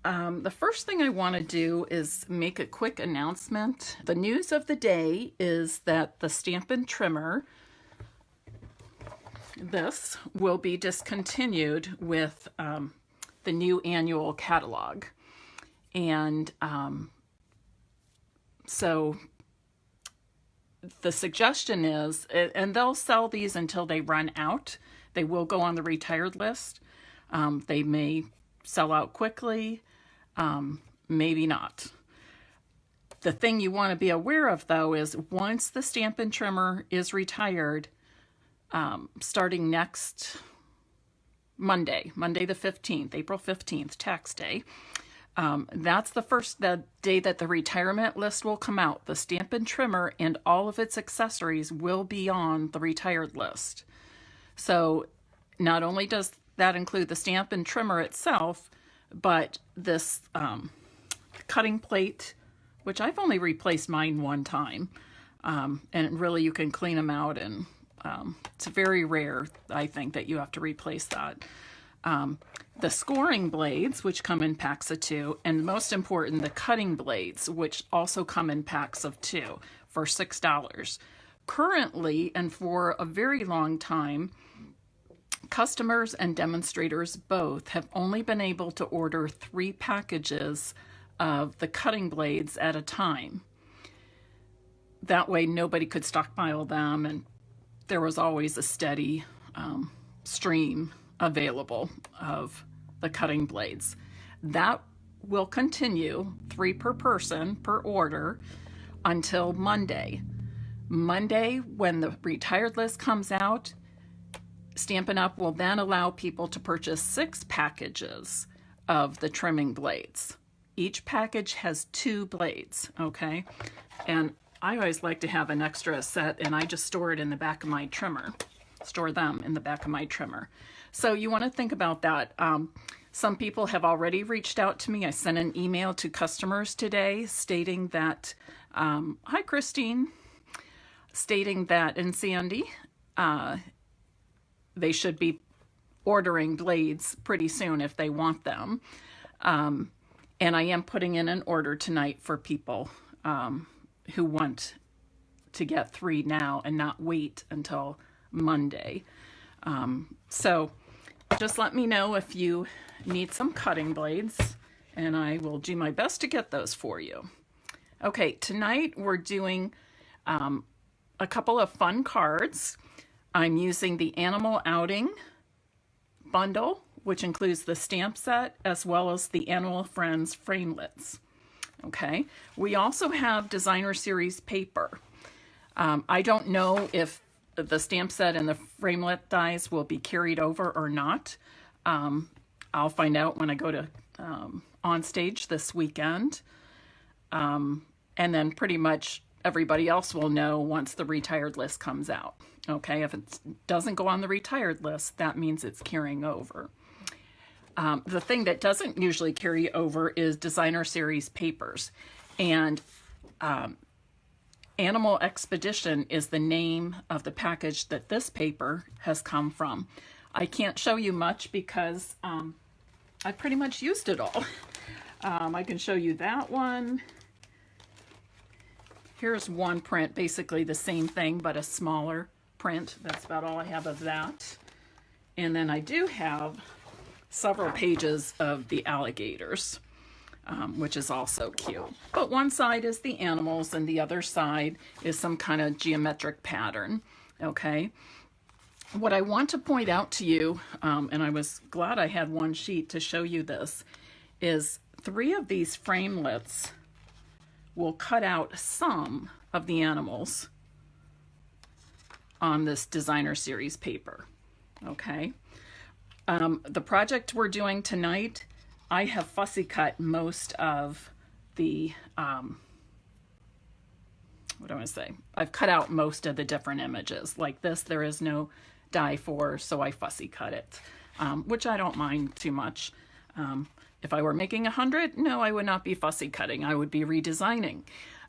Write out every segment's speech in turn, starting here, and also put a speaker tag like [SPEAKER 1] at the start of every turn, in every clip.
[SPEAKER 1] The first thing I want to do is make a quick announcement. The news of the day is that the Stampin' Trimmer, this, will be discontinued with the new annual catalog. And so the suggestion is, and they'll sell these until they run out. They will go on the retired list. They may sell out quickly, maybe not. The thing you want to be aware of, though, is once the Stampin' Trimmer is retired, starting next Monday the 15th, April 15th, tax day, that's the day that the retirement list will come out. The Stampin' Trimmer and all of its accessories will be on the retired list. So not only does that include the Stampin' Trimmer itself, but this cutting plate, which I've only replaced mine one time, and really you can clean them out, and it's very rare, I think, that you have to replace that. The scoring blades, which come in packs of 2, and most important, the cutting blades, which also come in packs of 2 for $6. Currently, and for a very long time, customers and demonstrators both have only been able to order 3 packages of the cutting blades at a time. That way nobody could stockpile them, and there was always a steady stream available of the cutting blades. That will continue, 3 per person per order, until Monday. Monday, when the retired list comes out, Stampin' Up! Will then allow people to purchase 6 packages of the trimming blades. Each package has 2 blades, okay? And I always like to have an extra set, and I just store it in the back of my trimmer. Store them in the back of my trimmer. So you want to think about that. Some people have already reached out to me. I sent an email to customers today stating that, hi Christine, stating that, and Sandy, they should be ordering blades pretty soon if they want them. And I am putting in an order tonight for people who want to get 3 now and not wait until Monday. So just let me know if you need some cutting blades, and I will do my best to get those for you. Okay, tonight we're doing a couple of fun cards. I'm using the Animal Outing bundle, which includes the stamp set as well as the Animal Friends framelits. Okay, we also have designer series paper. I don't know if the stamp set and the framelit dies will be carried over or not. I'll find out when I go to on stage this weekend. And then pretty much everybody else will know once the retired list comes out. Okay, if it doesn't go on the retired list, that means it's carrying over. The thing that doesn't usually carry over is designer series papers. And Animal Expedition is the name of the package that this paper has come from. I can't show you much because I pretty much used it all. I can show you that one. Here's one print, basically the same thing, but a smaller print. That's about all I have of that. And then I do have several pages of the alligators, which is also cute. But one side is the animals and the other side is some kind of geometric pattern, okay? What I want to point out to you, and I was glad I had one sheet to show you this, is 3 of these framelits will cut out some of the animals on this designer series paper, okay? The project we're doing tonight, I have fussy cut most of the, what do I want to say? I've cut out most of the different images. Like this, there is no die for, so I fussy cut it, which I don't mind too much. If I were making 100, no, I would not be fussy cutting. I would be redesigning.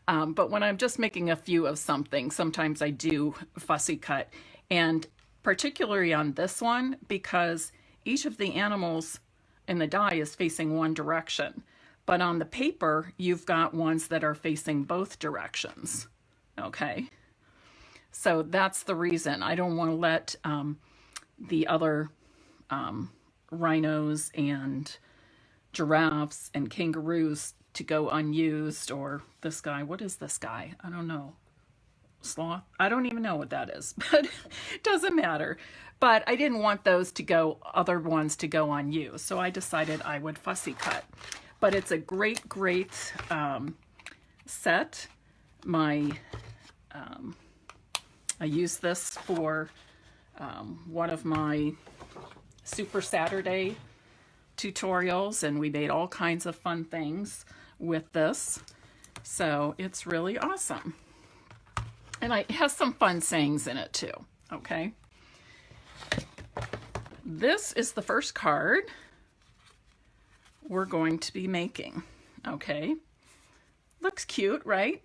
[SPEAKER 1] But when I'm just making a few of something, sometimes I do fussy cut. And particularly on this one, because each of the animals and the die is facing one direction. But on the paper, you've got ones that are facing both directions, okay? So that's the reason. I don't want to let the other rhinos and giraffes and kangaroos to go unused, or this guy. What is this guy? I don't know. Sloth? I don't even know what that is, but it doesn't matter. But I didn't want those to go, other ones to go unused, so I decided I would fussy cut. But it's a great set. I used this for one of my Super Saturday tutorials, and we made all kinds of fun things with this. So it's really awesome. And it has some fun sayings in it too, okay? This is the first card we're going to be making, okay? Looks cute, right?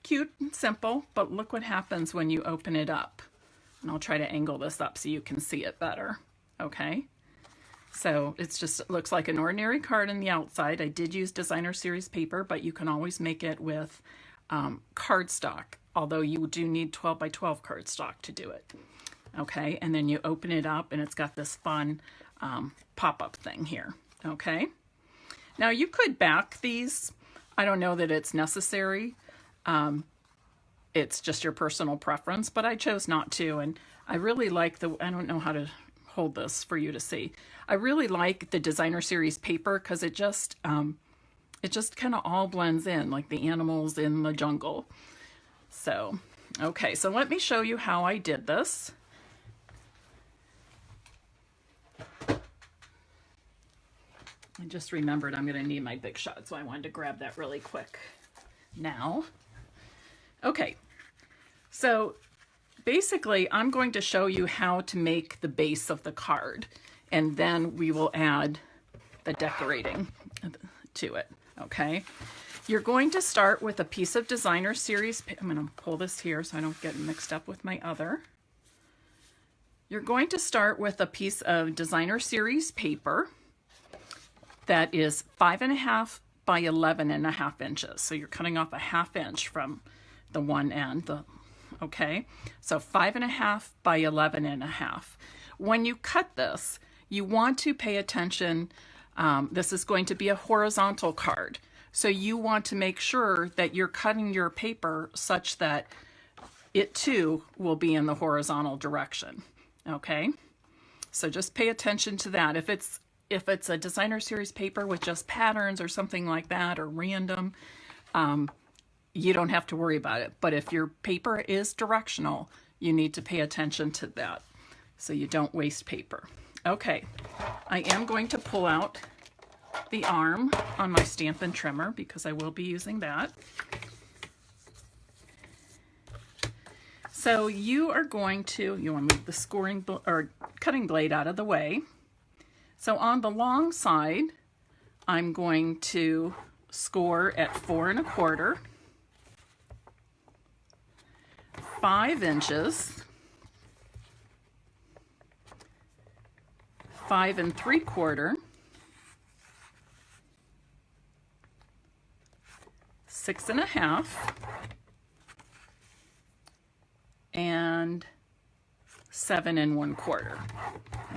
[SPEAKER 1] Cute and simple, but look what happens when you open it up. And I'll try to angle this up so you can see it better, okay? So it looks like an ordinary card on the outside. I did use designer series paper, but you can always make it with cardstock, although you do need 12 by 12 cardstock to do it, okay? And then you open it up and it's got this fun pop-up thing here, okay? Now you could back these. I don't know that it's necessary. It's just your personal preference, but I chose not to. And I really like I don't know how to hold this for you to see. I really like the designer series paper because it just kind of all blends in like the animals in the jungle. So, okay, so let me show you how I did this. I just remembered I'm going to need my Big Shot, so I wanted to grab that really quick now. Okay, so basically I'm going to show you how to make the base of the card, and then we will add the decorating to it, okay? You're going to start with a piece of designer series. I'm going to pull this here so I don't get mixed up with my other. You're going to start with a piece of designer series paper that is 5.5 by 11.5 inches. So you're cutting off a 1/2 inch from the one end, okay? So 5.5 by 11.5. When you cut this, you want to pay attention. This is going to be a horizontal card. So you want to make sure that you're cutting your paper such that it too will be in the horizontal direction, okay? So just pay attention to that. If it's a designer series paper with just patterns or something like that, or random, you don't have to worry about it. But if your paper is directional, you need to pay attention to that so you don't waste paper. Okay, I am going to pull out the arm on my Stampin' trimmer because I will be using that. So you want to move the cutting blade out of the way. So on the long side, I'm going to score at 4 1/4, 5 inches, 5 3/4, 6 1/2, and 7 1/4.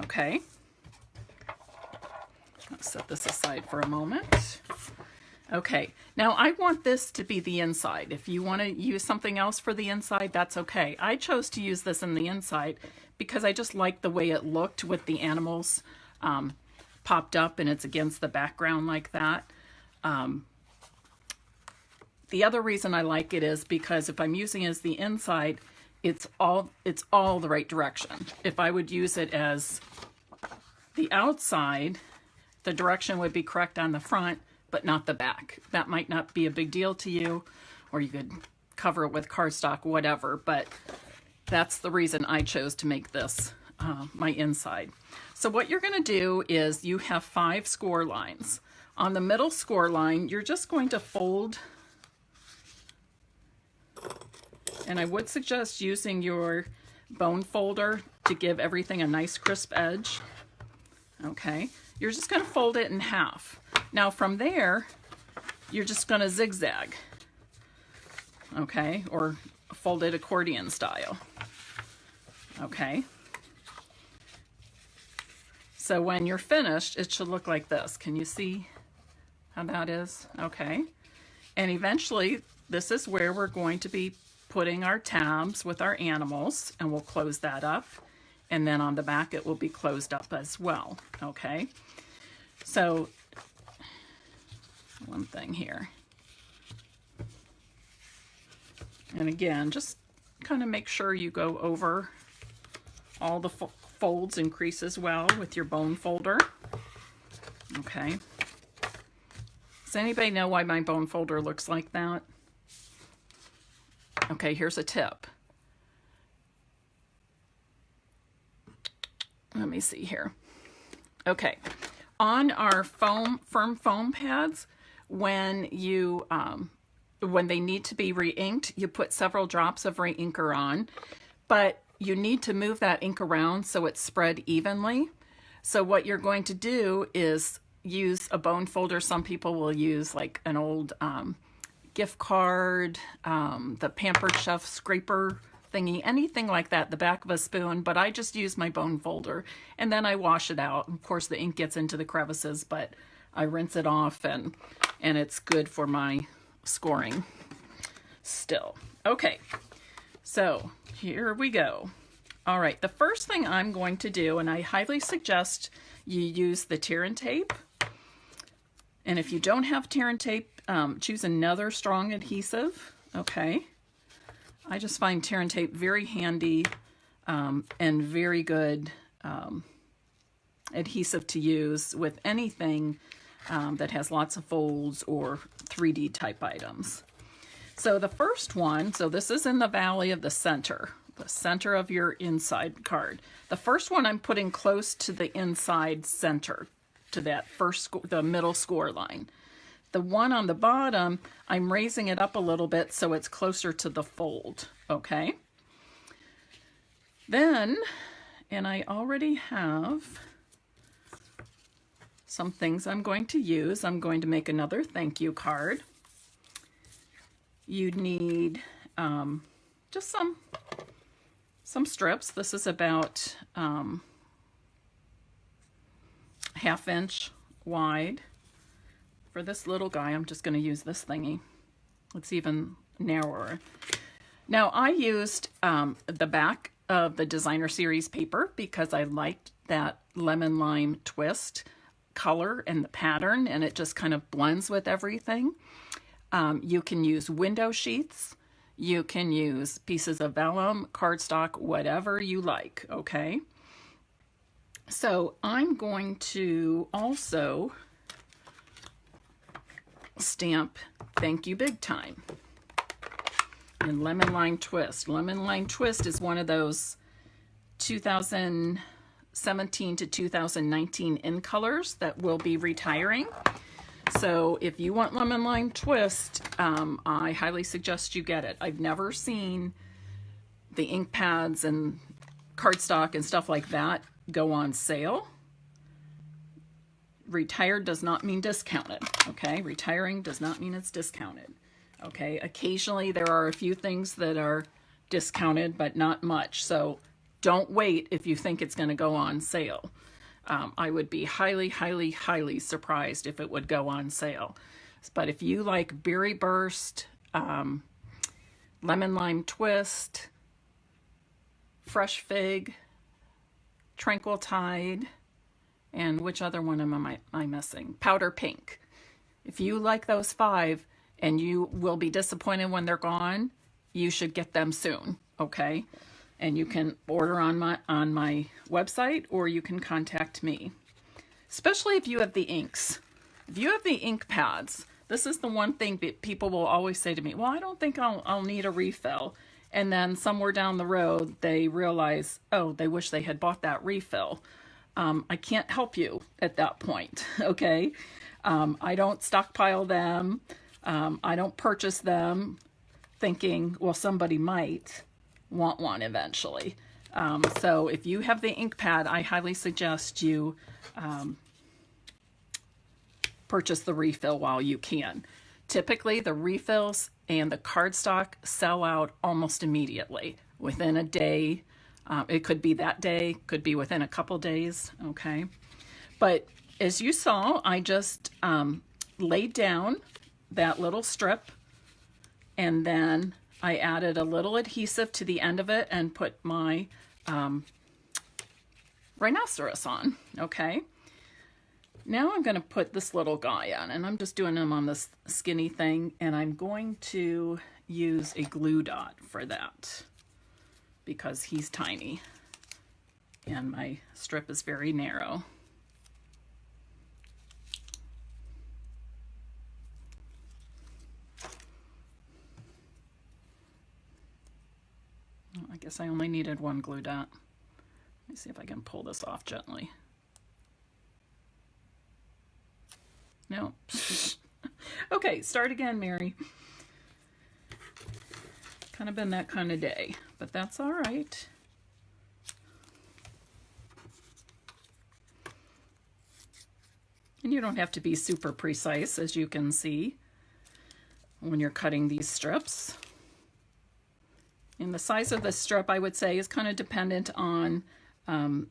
[SPEAKER 1] Okay. Let's set this aside for a moment. Okay, now I want this to be the inside. If you want to use something else for the inside, that's okay. I chose to use this in the inside because I just liked the way it looked with the animals popped up and it's against the background like that. The other reason I like it is because if I'm using it as the inside, it's all the right direction. If I would use it as the outside, the direction would be correct on the front, but not the back. That might not be a big deal to you, or you could cover it with cardstock, whatever, but that's the reason I chose to make this my inside. So what you're going to do is you have 5 score lines. On the middle score line, you're just going to fold, and I would suggest using your bone folder to give everything a nice crisp edge. Okay, you're just going to fold it in half. Now from there, you're just going to zigzag, okay, or fold it accordion style, okay. So when you're finished, it should look like this. Can you see how that is? Okay. And eventually, this is where we're going to be putting our tabs with our animals, and we'll close that up. And then on the back, it will be closed up as well, okay? So, one thing here. And again, just kind of make sure you go over all the folds and creases well with your bone folder, okay? Does anybody know why my bone folder looks like that? Okay, here's a tip. Let me see here. Okay, on our firm foam pads, when they need to be re-inked, you put several drops of re-inker on, but you need to move that ink around so it's spread evenly. So what you're going to do is use a bone folder. Some people will use like an old gift card, the Pampered Chef scraper thingy, anything like that, the back of a spoon, but I just use my bone folder and then I wash it out. Of course the ink gets into the crevices, but I rinse it off and it's good for my scoring still. Okay, so here we go. All right, the first thing I'm going to do, and I highly suggest you use the tear and tape. And if you don't have tear and tape, choose another strong adhesive, okay? I just find tear and tape very handy and very good adhesive to use with anything that has lots of folds or 3D type items. So the first one, so this is in the valley of the center of your inside card. The first one I'm putting close to the inside center, to that the middle score line. The one on the bottom, I'm raising it up a little bit so it's closer to the fold, okay? Then, and I already have some things I'm going to use. I'm going to make another thank you card. You need just some strips. This is about 1/2 inch wide. For this little guy, I'm just going to use this thingy. It's even narrower. Now, I used the back of the Designer Series paper because I liked that lemon lime twist color and the pattern, and it just kind of blends with everything. You can use window sheets. You can use pieces of vellum, cardstock, whatever you like, okay? So I'm going to also stamp Thank You Big Time and Lemon Lime Twist. Lemon Lime Twist is one of those 2017 to 2019 in colors that will be retiring. So if you want Lemon Lime Twist, I highly suggest you get it. I've never seen the ink pads and cardstock and stuff like that go on sale. Retired does not mean discounted, okay? Retiring does not mean it's discounted, okay? Occasionally there are a few things that are discounted, but not much. So don't wait if you think it's going to go on sale. I would be highly, highly, highly surprised if it would go on sale. But if you like Berry Burst, Lemon Lime Twist, Fresh Fig, Tranquil Tide, and which other one am I missing? Powder Pink. If you like those 5 and you will be disappointed when they're gone, you should get them soon, okay? And you can order on my website, or you can contact me. Especially if you have the inks. If you have the ink pads, this is the one thing that people will always say to me, well, I don't think I'll need a refill. And then somewhere down the road, they realize, oh, they wish they had bought that refill. I can't help you at that point, okay? I don't stockpile them. I don't purchase them thinking, well, somebody might want one eventually. So if you have the ink pad, I highly suggest you purchase the refill while you can. Typically, the refills and the cardstock sell out almost immediately, within a day. It could be that day, could be within a couple days, okay? But as you saw, I just laid down that little strip, and then I added a little adhesive to the end of it and put my Rhinoceros on, okay? Now I'm going to put this little guy on, and I'm just doing him on this skinny thing, and I'm going to use a glue dot for that because he's tiny and my strip is very narrow. I guess I only needed one glue dot. Let me see if I can pull this off gently. No. Okay, start again, Mary. Kind of been that kind of day, but that's all right. And you don't have to be super precise, as you can see, when you're cutting these strips. And the size of the strip, I would say, is kind of dependent on the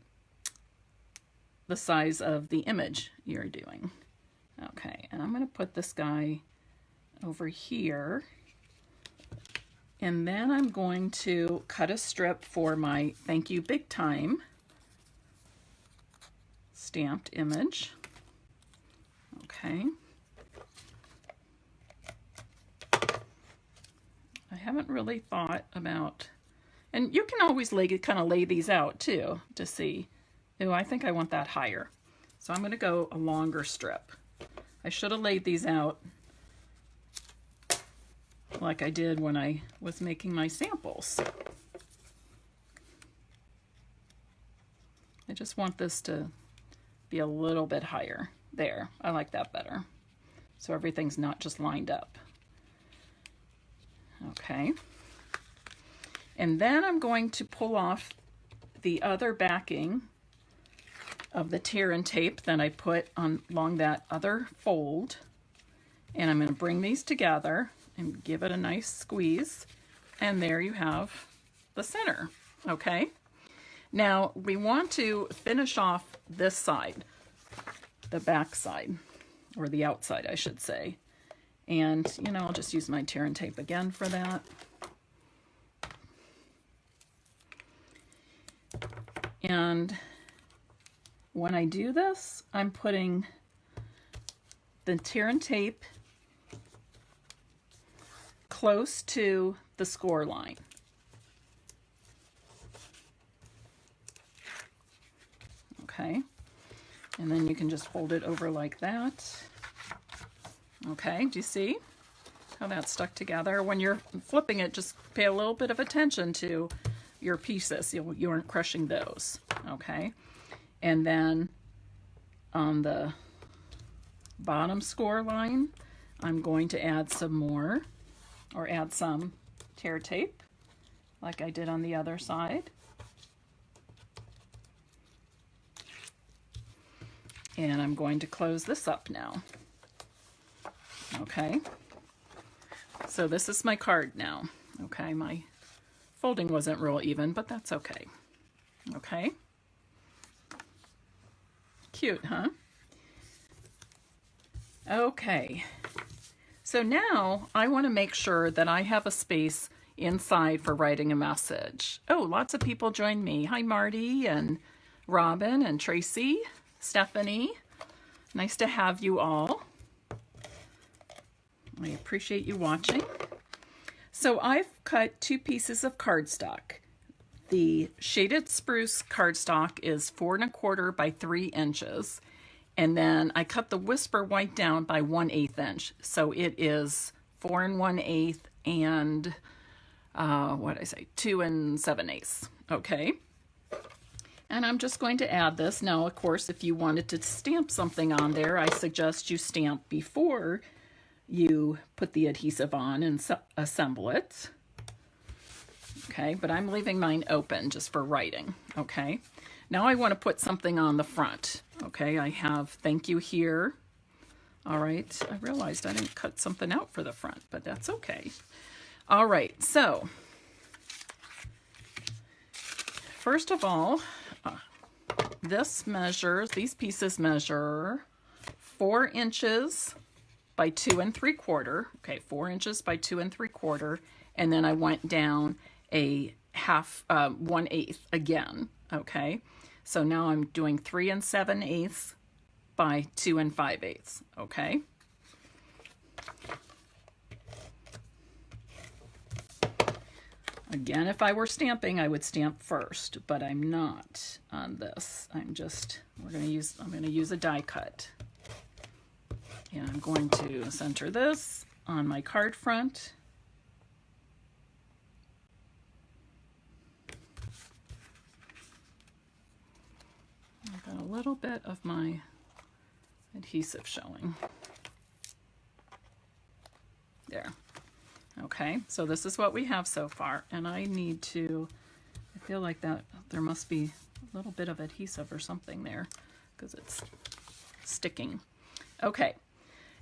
[SPEAKER 1] size of the image you're doing. Okay, and I'm going to put this guy over here, and then I'm going to cut a strip for my Thank You Big Time stamped image. Okay. I haven't really thought about, and you can always kind of lay these out too to see, oh, I think I want that higher. So I'm going to go a longer strip. I should have laid these out like I did when I was making my samples. I just want this to be a little bit higher. There, I like that better. So everything's not just lined up. Okay. And then I'm going to pull off the other backing of the tear and tape that I put on along that other fold, and I'm going to bring these together and give it a nice squeeze, and there you have the center. Okay, now we want to finish off this side, the back side, or the outside I should say, and you know, I'll just use my tear and tape again for that. And when I do this, I'm putting the tear and tape close to the score line. Okay, and then you can just fold it over like that. Okay, do you see how that's stuck together? When you're flipping it, just pay a little bit of attention to your pieces. You aren't crushing those, okay? And then on the bottom score line, I'm going to add some more, or add some tear tape, like I did on the other side. And I'm going to close this up now. Okay, so this is my card now. Okay, my folding wasn't real even, but that's okay. Okay. Cute, huh? Okay, so now I want to make sure that I have a space inside for writing a message. Oh, lots of people joined me. Hi, Marty and Robin and Tracy, Stephanie. Nice to have you all. I appreciate you watching. So I've cut 2 pieces of cardstock. The shaded spruce cardstock is 4 1/4 by 3 inches. And then I cut the whisper white down by 1/8 inch. So it is 4 1/8 and what did I say? 2 7/8. Okay. And I'm just going to add this. Now, of course, if you wanted to stamp something on there, I suggest you stamp before you put the adhesive on and assemble it. Okay, but I'm leaving mine open just for writing. Okay, now I want to put something on the front. Okay, I have thank you here All right, I realized I didn't cut something out for the front, but that's okay. All right, so first of all, these pieces measure 4 inches by 2 3/4. Okay, 4 inches by 2 3/4, and then I went down a 1/8 again. Okay, so now I'm doing 3 7/8 by 2 5/8. Okay. Again, if I were stamping, I would stamp first, but I'm not on this. I'm going to use a die cut. And I'm going to center this on my card front. I've got a little bit of my adhesive showing. There. Okay, so this is what we have so far, and I feel like that there must be a little bit of adhesive or something there because it's sticking. Okay,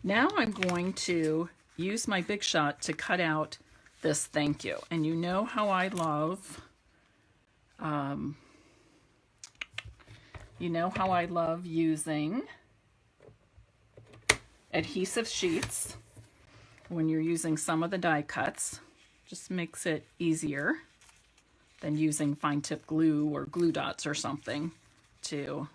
[SPEAKER 1] now I'm going to use my Big Shot to cut out this thank you. And you know how I love, using adhesive sheets when you're using some of the die cuts. Just makes it easier than using fine tip glue or glue dots or something to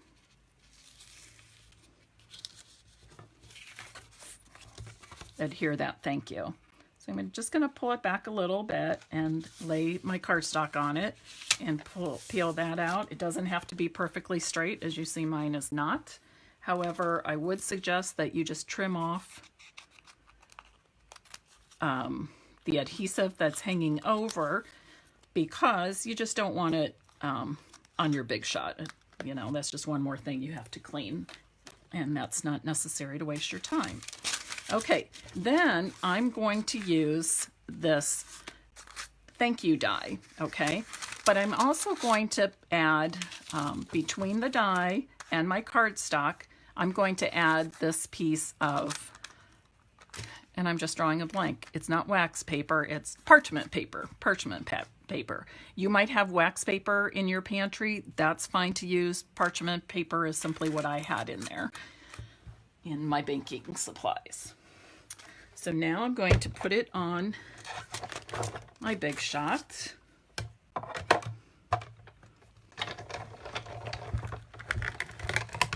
[SPEAKER 1] adhere that thank you. So I'm just going to pull it back a little bit and lay my cardstock on it and peel that out. It doesn't have to be perfectly straight. As you see, mine is not. However, I would suggest that you just trim off the adhesive that's hanging over, because you just don't want it on your Big Shot. You know, that's just one more thing you have to clean, and that's not necessary to waste your time. Okay, then I'm going to use this thank you die, okay? But I'm also going to add, between the die and my cardstock, I'm going to add this piece of, and I'm just drawing a blank. It's not wax paper, it's parchment paper, paper. You might have wax paper in your pantry. That's fine to use. Parchment paper is simply what I had in there in my baking supplies. So now I'm going to put it on my Big Shot. I'm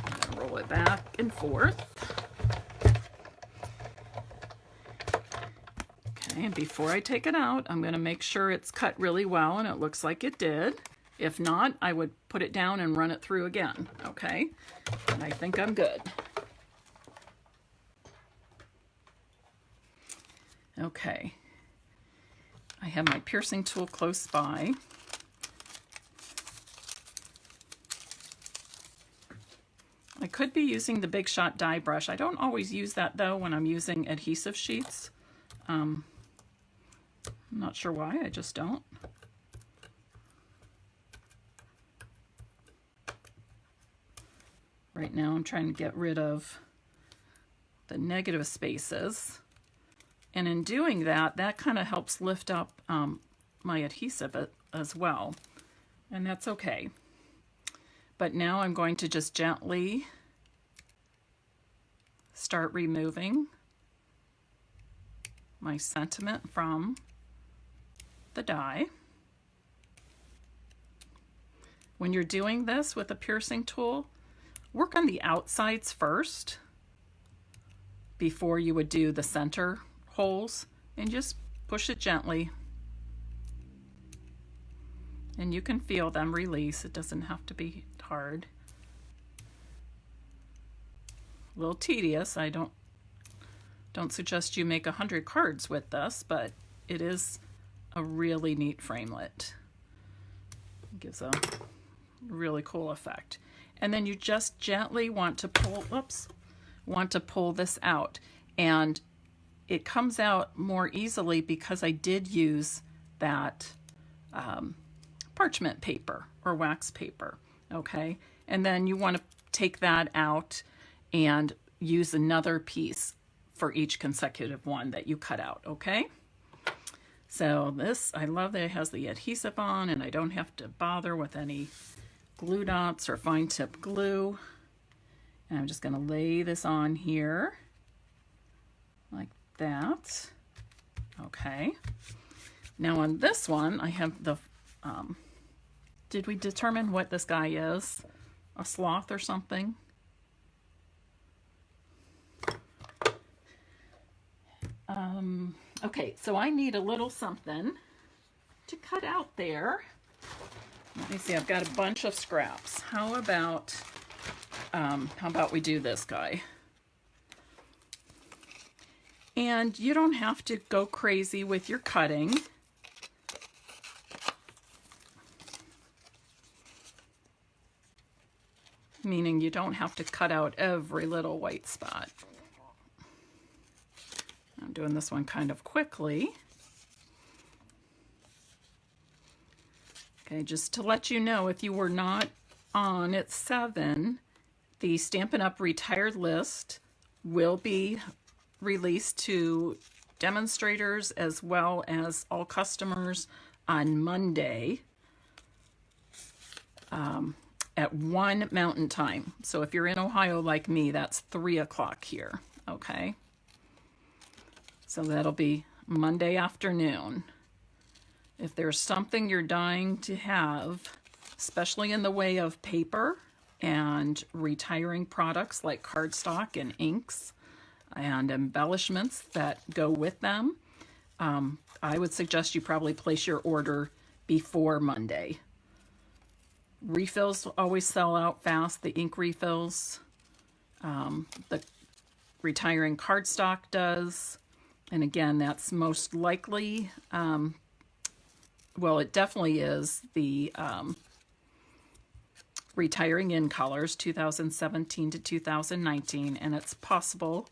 [SPEAKER 1] going to roll it back and forth. Okay, and before I take it out, I'm going to make sure it's cut really well, and it looks like it did. If not, I would put it down and run it through again, okay? And I think I'm good. Okay, I have my piercing tool close by. I could be using the Big Shot die brush. I don't always use that though when I'm using adhesive sheets. I'm not sure why, I just don't. Right now I'm trying to get rid of the negative spaces. And in doing that, that kind of helps lift up my adhesive as well. And that's okay. But now I'm going to just gently start removing my sentiment from the die. When you're doing this with a piercing tool, work on the outsides first before you would do the center holes, and just push it gently, and you can feel them release. It doesn't have to be hard. A little tedious. I don't suggest you make 100 cards with this, but it is a really neat framelit. It gives a really cool effect. And then you just gently want to pull this out, and it comes out more easily because I did use that parchment paper or wax paper, okay? And then you want to take that out and use another piece for each consecutive one that you cut out, okay? So this, I love that it has the adhesive on and I don't have to bother with any glue dots or fine tip glue. And I'm just going to lay this on here like that. Okay. Now on this one, I have the, did we determine what this guy is? A sloth or something? Okay, so I need a little something to cut out there. Let me see, I've got a bunch of scraps. How about we do this guy? And you don't have to go crazy with your cutting. Meaning you don't have to cut out every little white spot. I'm doing this one kind of quickly. Okay, just to let you know, if you were not on at 7, the Stampin' Up! Retired list will be released to demonstrators as well as all customers on Monday at 1 Mountain Time. So if you're in Ohio like me, that's 3 o'clock here, okay? So that'll be Monday afternoon. If there's something you're dying to have, especially in the way of paper and retiring products like cardstock and inks and embellishments that go with them, I would suggest you probably place your order before Monday. Refills always sell out fast, the ink refills. The retiring cardstock does. And again, that's most likely, well, it definitely is the retiring in colors 2017 to 2019, and it's possible,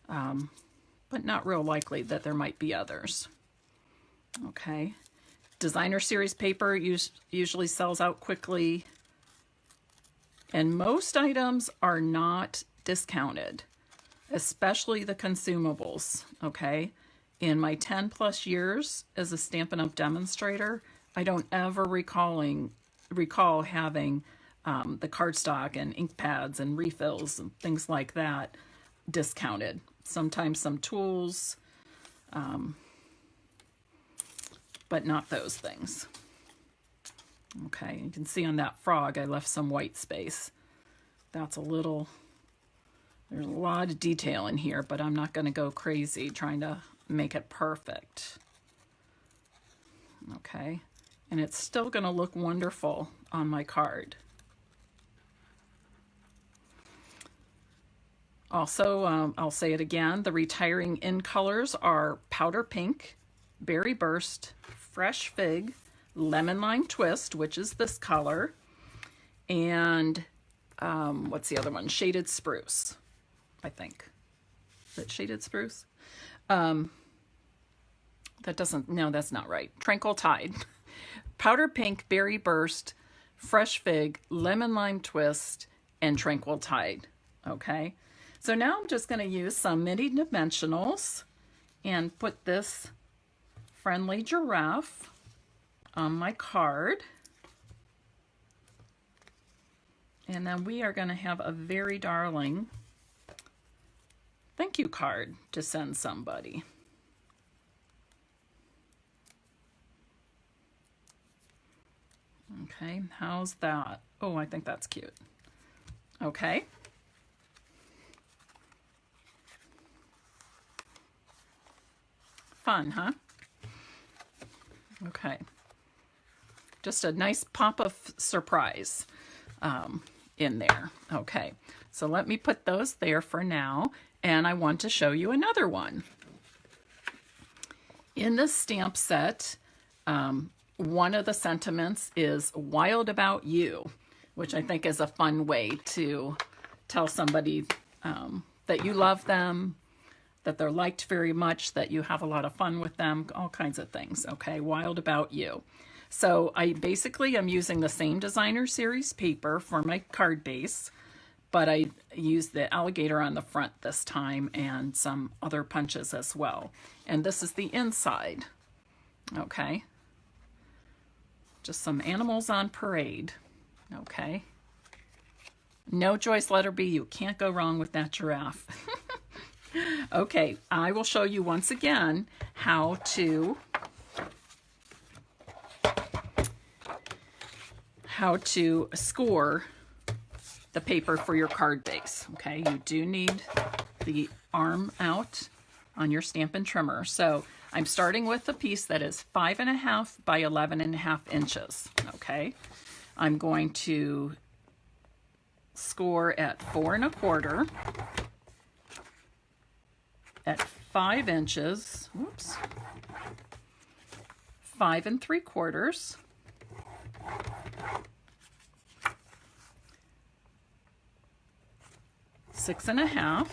[SPEAKER 1] but not real likely that there might be others. Okay. Designer series paper usually sells out quickly, and most items are not discounted, especially the consumables, okay? In my 10 plus years as a Stampin' Up! Demonstrator, I don't ever recall having the cardstock and ink pads and refills and things like that discounted. Sometimes some tools, but not those things. Okay, you can see on that frog I left some white space. That's a little... There's a lot of detail in here, but I'm not going to go crazy trying to make it perfect. Okay, and it's still going to look wonderful on my card. Also, I'll say it again, the retiring in colors are Powder Pink, Berry Burst, Fresh Fig, Lemon Lime Twist, which is this color, and what's the other one? Shaded Spruce. I think. Is it Shaded Spruce? That doesn't, no, that's not right. Tranquil Tide. Powder Pink, Berry Burst, Fresh Fig, Lemon Lime Twist, and Tranquil Tide. Okay. So now I'm just going to use some mini dimensionals and put this friendly giraffe on my card. And then we are going to have a very darling thank you card to send somebody. Okay, how's that? Oh, I think that's cute. Okay. Fun, huh? Okay. Just a nice pop of surprise in there. Okay, so let me put those there for now. And I want to show you another one. In this stamp set, one of the sentiments is wild about you, which I think is a fun way to tell somebody that you love them, that they're liked very much, that you have a lot of fun with them, all kinds of things, okay? Wild about you. So I basically am using the same designer series paper for my card base, but I used the alligator on the front this time and some other punches as well. And this is the inside. Okay. Just some animals on parade. Okay. No Joyce letter B. You can't go wrong with that giraffe. Okay, I will show you once again how to score the paper for your card base. Okay, you do need the arm out on your Stampin' trimmer. So I'm starting with a piece that is 5.5 by 11.5 inches. Okay, I'm going to score at 4 1/4, at 5 inches, whoops, 5 3/4, 6 1/2,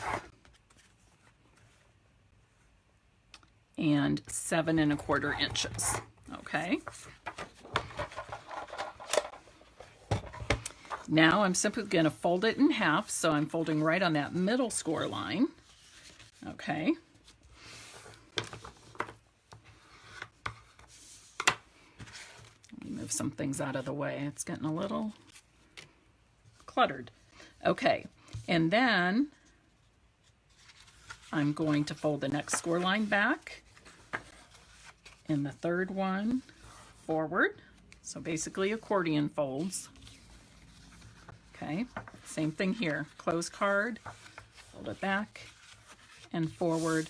[SPEAKER 1] and 7 1/4 inches. Okay. Now I'm simply going to fold it in half, so I'm folding right on that middle score line. Okay. Let me move some things out of the way. It's getting a little cluttered. Okay, and then I'm going to fold the next score line back and the third one forward. So basically accordion folds. Okay, same thing here. Close card, fold it back and forward,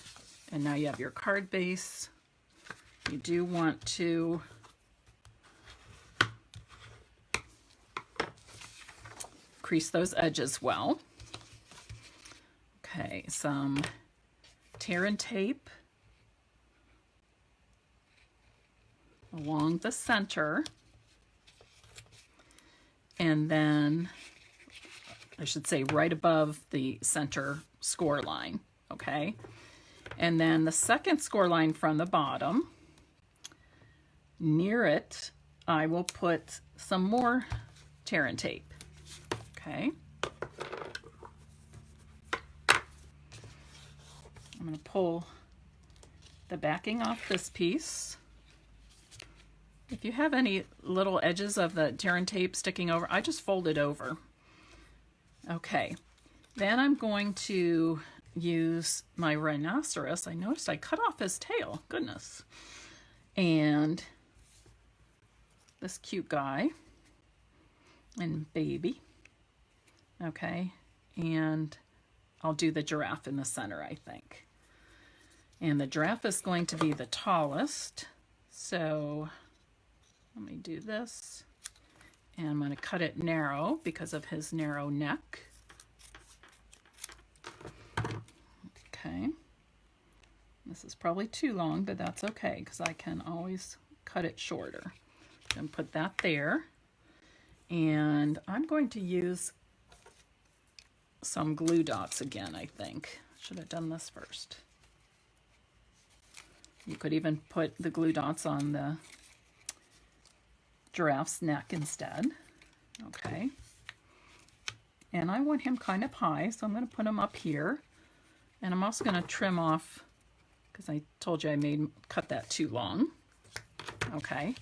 [SPEAKER 1] and now you have your card base. You do want to crease those edges well. Okay, some tear and tape along the center, and then I should say right above the center score line. Okay, and then the second score line from the bottom, near it I will put some more tear and tape. Okay, I'm going to pull the backing off this piece. If you have any little edges of the tear and tape sticking over, I just fold it over. Okay, then I'm going to use my Rhinoceros. I noticed I cut off his tail, goodness. And this cute guy and baby. Okay, and I'll do the giraffe in the center, I think. And the giraffe is going to be the tallest. So let me do this. And I'm going to cut it narrow because of his narrow neck. Okay. This is probably too long, but that's okay because I can always cut it shorter. And put that there. And I'm going to use some glue dots again, I think. Should have done this first. You could even put the glue dots on the giraffe's neck instead. Okay. And I want him kind of high, so I'm going to put him up here. And I'm also going to trim off, because I told you I cut that too long. Okay.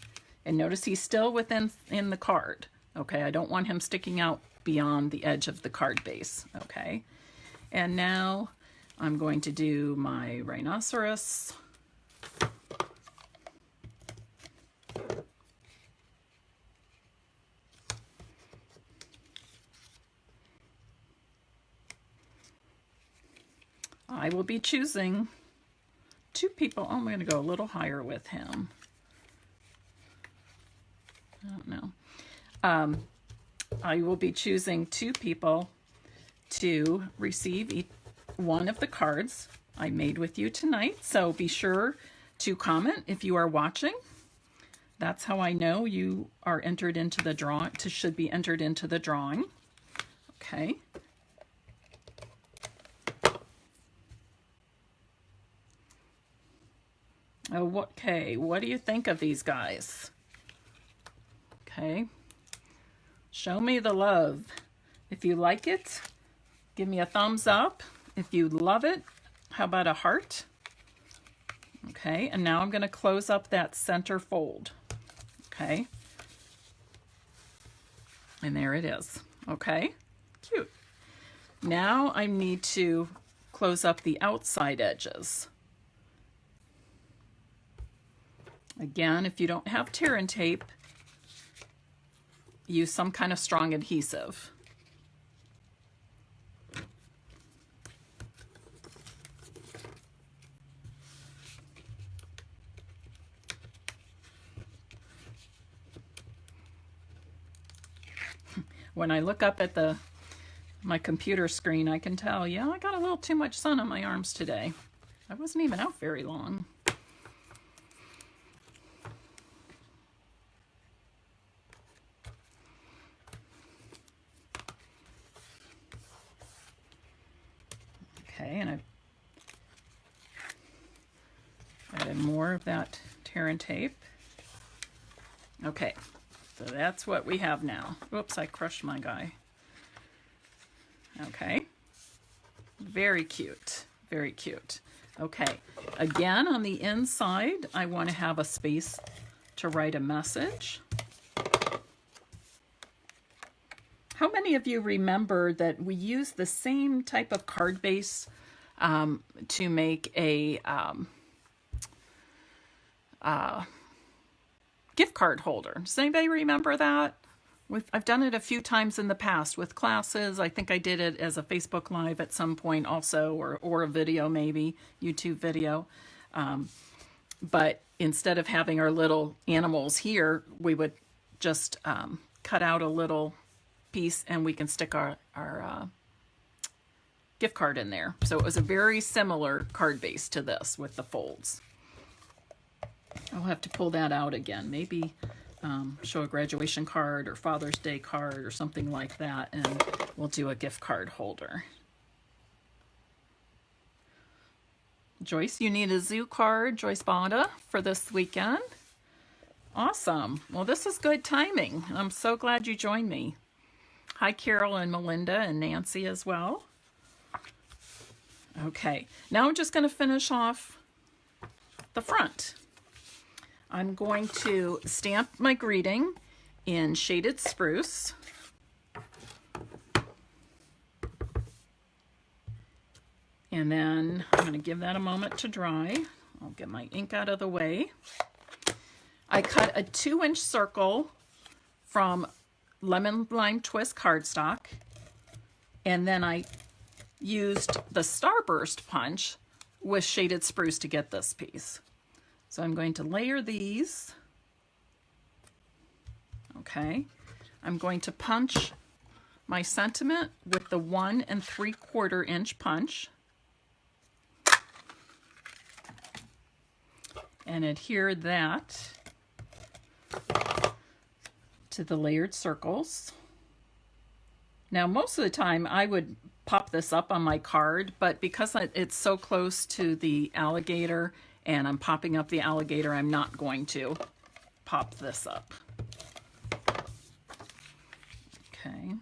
[SPEAKER 1] And notice he's still in the card. Okay, I don't want him sticking out beyond the edge of the card base. Okay. And now I'm going to do my Rhinoceros. I will be choosing 2 people. Oh, I'm going to go a little higher with him. I don't know. I will be choosing 2 people to receive one of the cards I made with you tonight. So be sure to comment if you are watching. That's how I know you are entered into the drawing, should be entered into the drawing. Okay. Okay, what do you think of these guys? Okay. Show me the love. If you like it, Give me a thumbs up if you love it. How about a heart? Okay, and now I'm going to close up that center fold. Okay. And there it is. Okay, cute. Now I need to close up the outside edges. Again, if you don't have tear and tape, use some kind of strong adhesive. When I look up at my computer screen, I can tell, yeah, I got a little too much sun on my arms today. I wasn't even out very long. Okay, and I've added more of that tear and tape. Okay, so that's what we have now. Oops, I crushed my guy. Okay, very cute, very cute. Okay, again on the inside, I want to have a space to write a message. How many of you remember that we use the same type of card base to make a gift card holder? Does anybody remember that? I've done it a few times in the past with classes. I think I did it as a Facebook Live at some point also, or a video maybe, YouTube video. But instead of having our little animals here, we would just cut out a little piece and we can stick our gift card in there. So it was a very similar card base to this with the folds. I'll have to pull that out again. Maybe show a graduation card or Father's Day card or something like that, and we'll do a gift card holder. Joyce, you need a zoo card, Joyce Bada, for this weekend. Awesome. Well, this is good timing. I'm so glad you joined me. Hi, Carol and Melinda and Nancy as well. Okay, now I'm just going to finish off the front. I'm going to stamp my greeting in shaded spruce. And then I'm going to give that a moment to dry. I'll get my ink out of the way. I cut a 2-inch circle from Lemon Lime Twist cardstock, and then I used the Starburst punch with shaded spruce to get this piece. So I'm going to layer these. Okay. I'm going to punch my sentiment with the 1 3/4 inch punch and adhere that to the layered circles. Now, most of the time I would pop this up on my card, but because it's so close to the alligator and I'm popping up the alligator, I'm not going to pop this up. Okay, I'm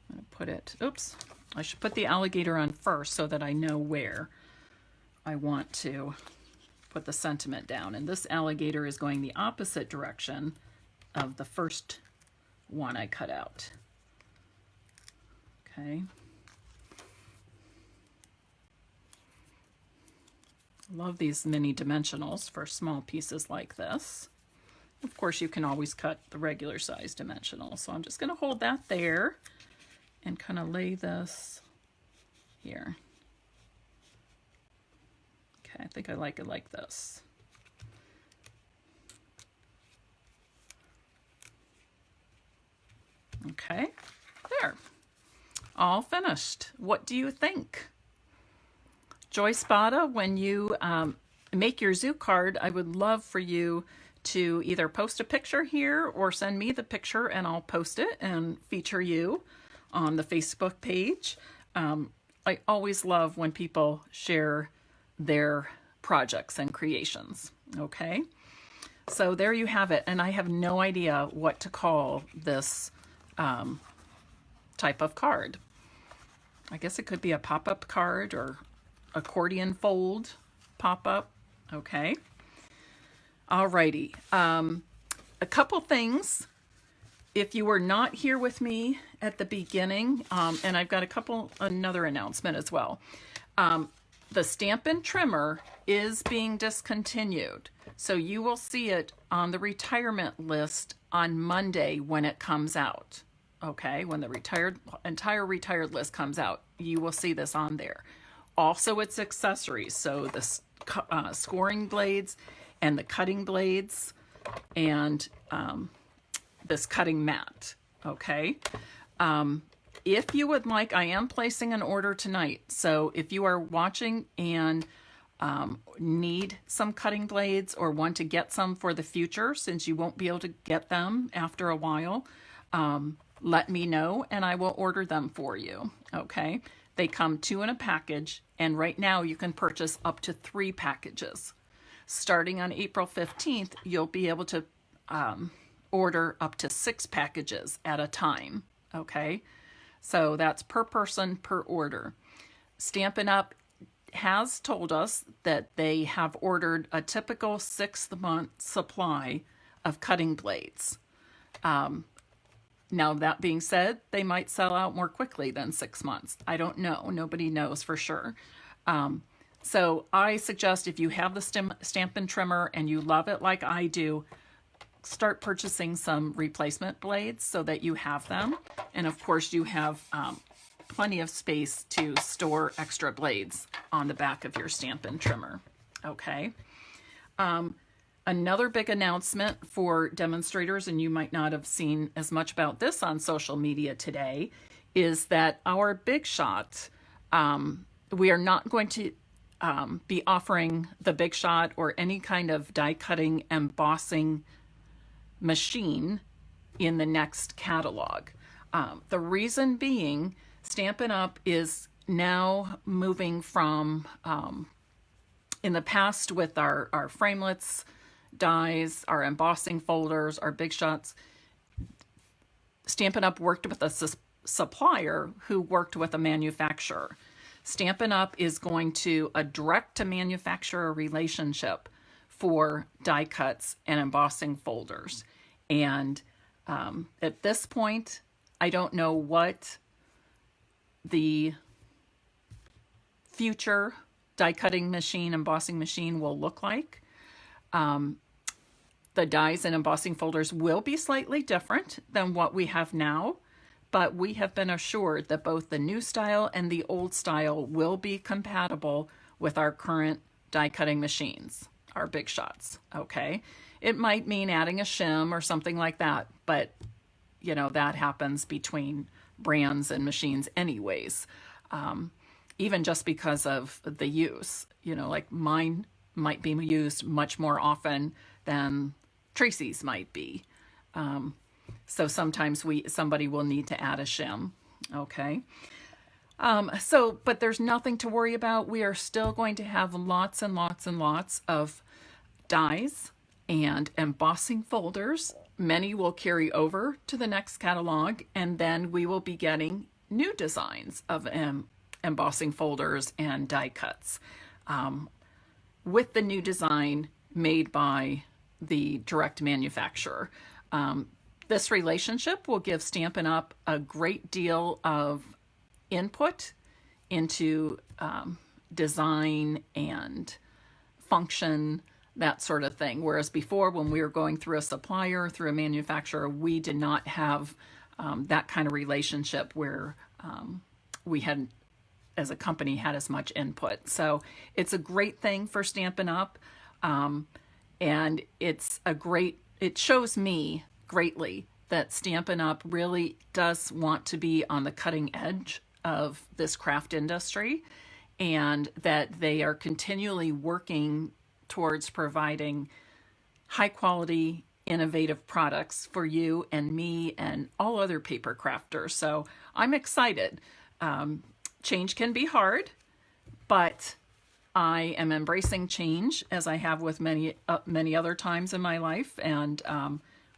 [SPEAKER 1] going to put it, oops, I should put the alligator on first so that I know where I want to put the sentiment down. And this alligator is going the opposite direction of the first one I cut out. Okay. Love these mini dimensionals for small pieces like this. Of course, you can always cut the regular size dimensional. So I'm just going to hold that there and kind of lay this here. Okay, I think I like it like this. Okay, there. All finished. What do you think? Joyce Bada, when you make your zoo card, I would love for you to either post a picture here or send me the picture and I'll post it and feature you on the Facebook page. I always love when people share their projects and creations. Okay, so there you have it. And I have no idea what to call this type of card. I guess it could be a pop-up card or accordion fold pop up. Okay. Alrighty. A couple things. If you were not here with me at the beginning, and I've got another announcement as well. The Stampin' Trimmer is being discontinued. So you will see it on the retirement list on Monday when it comes out. Okay, when the entire retired list comes out, you will see this on there. Also, its accessories, so the scoring blades and the cutting blades and this cutting mat. Okay. If you would like, I am placing an order tonight. So if you are watching and need some cutting blades or want to get some for the future, since you won't be able to get them after a while, let me know and I will order them for you. Okay. They come 2 in a package, and right now you can purchase up to 3 packages. Starting on April 15th, you'll be able to order up to 6 packages at a time. Okay. So that's per person per order. Stampin' Up! Has told us that they have ordered a typical 6-month supply of cutting blades. Now, that being said, they might sell out more quickly than 6 months. I don't know. Nobody knows for sure. So I suggest if you have the Stampin' Trimmer and you love it like I do, start purchasing some replacement blades so that you have them. And of course, you have plenty of space to store extra blades on the back of your Stampin' Trimmer. Okay. Another big announcement for demonstrators, and you might not have seen as much about this on social media today, is that our Big Shot, we are not going to be offering the Big Shot or any kind of die cutting embossing machine in the next catalog. The reason being, Stampin' Up! Is now moving from, in the past with our framelits, dies, our embossing folders, our Big Shots, Stampin' Up! Worked with a supplier who worked with a manufacturer. Stampin' Up! Is going to a direct-to-manufacturer relationship for die cuts and embossing folders. And at this point, I don't know what the future die cutting machine, embossing machine will look like. The dies and embossing folders will be slightly different than what we have now, but we have been assured that both the new style and the old style will be compatible with our current die cutting machines, our Big Shots. Okay. It might mean adding a shim or something like that, but you know, that happens between brands and machines anyways. Even just because of the use, you know, like mine might be used much more often than Tracy's might be. So sometimes somebody will need to add a shim. Okay. But there's nothing to worry about. We are still going to have lots and lots and lots of dies and embossing folders. Many will carry over to the next catalog, and then we will be getting new designs of embossing folders and die cuts with the new design made by the direct manufacturer. This relationship will give Stampin' Up! A great deal of input into design and function, that sort of thing. Whereas before, when we were going through a supplier, through a manufacturer, we did not have that kind of relationship where we had, as a company, had as much input. So it's a great thing for Stampin' Up! And it shows me greatly that Stampin' Up! Really does want to be on the cutting edge of this craft industry, and that they are continually working towards providing high quality, innovative products for you and me and all other paper crafters. So I'm excited. Change can be hard, but I am embracing change, as I have with many other times in my life. And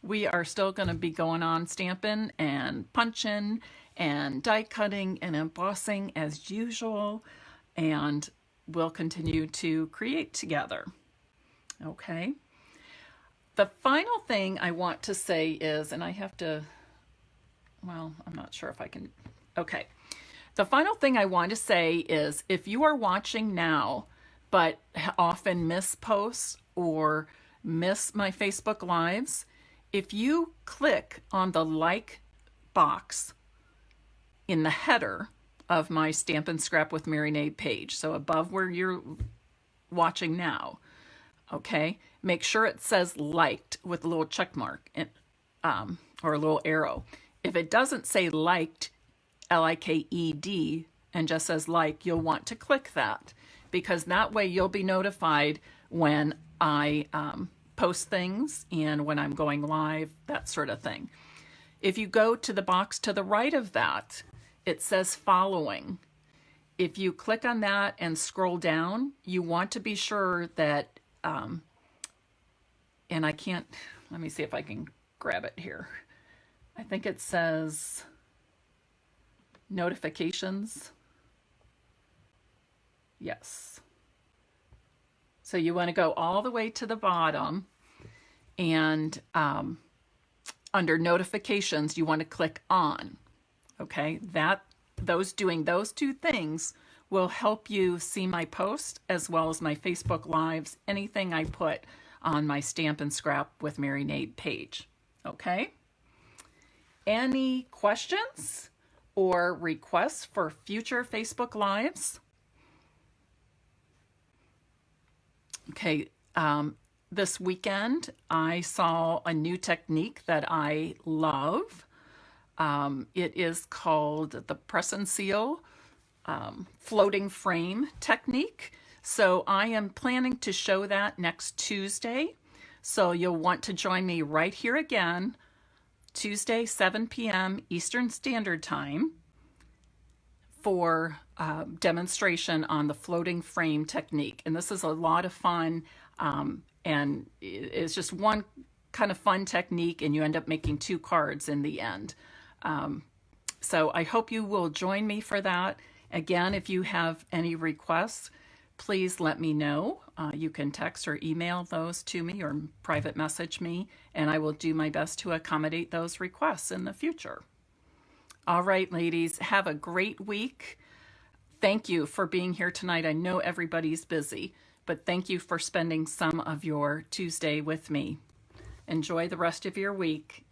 [SPEAKER 1] we are still going to be going on stamping and punching and die cutting and embossing as usual, and we'll continue to create together. Okay. The final thing I want to say is, and I have to, well, I'm not sure if I can, okay. The final thing I want to say is, if you are watching now, but often miss posts or miss my Facebook Lives, if you click on the like box in the header of my Stampin' Scrap with Mary Knabe page, so above where you're watching now, okay, make sure it says liked with a little check mark or a little arrow. If it doesn't say liked, L-I-K-E-D, and just says like, you'll want to click that, because that way you'll be notified when I post things and when I'm going live, that sort of thing. If you go to the box to the right of that, it says following. If you click on that and scroll down, you want to be sure that, and I can't, let me see if I can grab it here. I think it says notifications. Yes. So you want to go all the way to the bottom, and under notifications, you want to click on. Okay, doing those two things will help you see my post as well as my Facebook Lives, anything I put on my Stampin' Scrap with Mary Knabe page. Okay? Any questions or requests for future Facebook Lives? Okay, this weekend I saw a new technique that I love. It is called the press and seal floating frame technique. So I am planning to show that next Tuesday. So you'll want to join me right here again, Tuesday, 7 p.m. Eastern Standard Time, for demonstration on the floating frame technique. And this is a lot of fun, and it's just one kind of fun technique, and you end up making 2 cards in the end. So I hope you will join me for that. Again, if you have any requests, please let me know. You can text or email those to me or private message me, and I will do my best to accommodate those requests in the future. All right, ladies, have a great week. Thank you for being here tonight. I know everybody's busy, but thank you for spending some of your Tuesday with me. Enjoy the rest of your week.